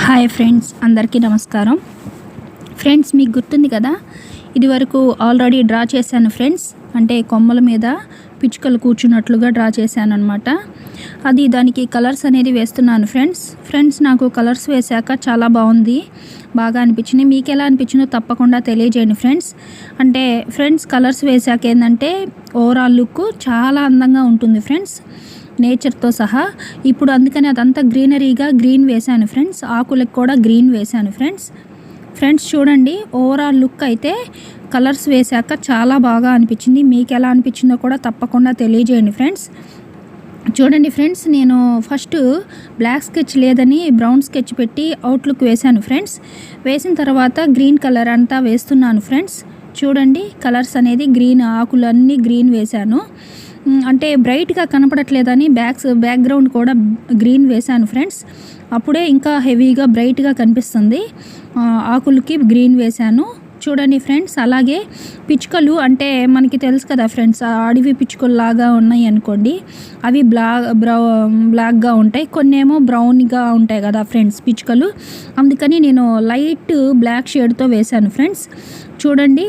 Hi friends, అందరికీ నమస్కారం. Friends, మీకు గుర్తుంది కదా, ఇది వరకు ఆల్రెడీ డ్రా చేశాను ఫ్రెండ్స్. అంటే కొమ్మల మీద పిచ్చుకలు కూర్చున్నట్లుగా డ్రా చేశాను అనమాట. అది దానికి కలర్స్ అనేది వేస్తున్నాను ఫ్రెండ్స్. నాకు కలర్స్ వేశాక చాలా బాగా అనిపించింది. మీకు ఎలా అనిపించిందో తప్పకుండా తెలియజేయండి ఫ్రెండ్స్. అంటే ఫ్రెండ్స్, కలర్స్ వేశాక ఏంటంటే ఓవరాల్ లుక్ చాలా అందంగా ఉంటుంది ఫ్రెండ్స్, నేచర్తో సహా. ఇప్పుడు అందుకని అదంతా గ్రీనరీగా గ్రీన్ వేశాను ఫ్రెండ్స్. ఆకులకు కూడా గ్రీన్ వేశాను ఫ్రెండ్స్. చూడండి, ఓవరాల్ లుక్ అయితే కలర్స్ వేశాక చాలా బాగా అనిపించింది. మీకు ఎలా అనిపించిందో కూడా తప్పకుండా తెలియజేయండి ఫ్రెండ్స్. చూడండి ఫ్రెండ్స్, నేను ఫస్ట్ బ్లాక్ స్కెచ్ లేదని బ్రౌన్ స్కెచ్ పెట్టి అవుట్లుక్ వేశాను ఫ్రెండ్స్. వేసిన తర్వాత గ్రీన్ కలర్ అంతా వేస్తున్నాను ఫ్రెండ్స్. చూడండి, కలర్స్ అనేది గ్రీన్, ఆకులన్నీ గ్రీన్ వేశాను. అంటే బ్రైట్గా కనపడట్లేదని బ్యాక్గ్రౌండ్ కూడా గ్రీన్ వేశాను ఫ్రెండ్స్. అప్పుడే ఇంకా హెవీగా బ్రైట్గా కనిపిస్తుంది. ఆకులకి గ్రీన్ వేశాను. చూడండి ఫ్రెండ్స్, అలాగే పిచ్చుకలు అంటే మనకి తెలుసు కదా ఫ్రెండ్స్, అడవి పిచ్చుకలు లాగా ఉన్నాయి అనుకోండి. అవి బ్లాక్గా ఉంటాయి, కొన్ని ఏమో బ్రౌన్గా ఉంటాయి కదా ఫ్రెండ్స్ పిచ్చుకలు. అందుకని నేను లైట్ బ్లాక్ షేడ్తో వేశాను ఫ్రెండ్స్. చూడండి,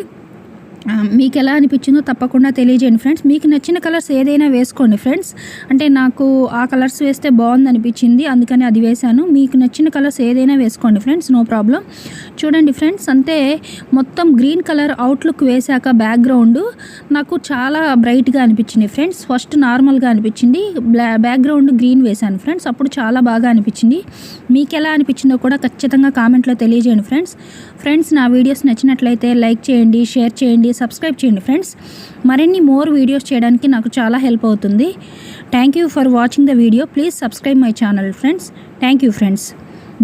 మీకు ఎలా అనిపించిందో తప్పకుండా తెలియజేయండి ఫ్రెండ్స్. మీకు నచ్చిన కలర్స్ ఏదైనా వేసుకోండి ఫ్రెండ్స్. అంటే నాకు ఆ కలర్స్ వేస్తే బాగుంది అనిపించింది, అందుకని అది వేశాను. మీకు నచ్చిన కలర్స్ ఏదైనా వేసుకోండి ఫ్రెండ్స్, నో ప్రాబ్లం. చూడండి ఫ్రెండ్స్, అంతే మొత్తం గ్రీన్ కలర్ అవుట్లుక్ వేశాక బ్యాక్గ్రౌండ్ నాకు చాలా బ్రైట్గా అనిపించింది ఫ్రెండ్స్. ఫస్ట్ నార్మల్గా అనిపించింది, బ్యాక్గ్రౌండ్ గ్రీన్ వేశాను ఫ్రెండ్స్. అప్పుడు చాలా బాగా అనిపించింది. మీకు ఎలా అనిపించిందో కూడా ఖచ్చితంగా కామెంట్లో తెలియజేయండి ఫ్రెండ్స్. నా వీడియోస్ నచ్చినట్లయితే లైక్ చేయండి, షేర్ చేయండి, సబ్స్క్రైబ్ చేయండి ఫ్రెండ్స్. మరిన్ని మోర్ వీడియోస్ చేయడానికి నాకు చాలా హెల్ప్ అవుతుంది. Thank you for watching the video. Please subscribe my channel friends. Thank you friends.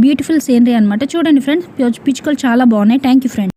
Beautiful scenery అనమాట. చూడండి ఫ్రెండ్స్, పిచ్చుకలు చాలా బాగున్నాయి. Thank you friends.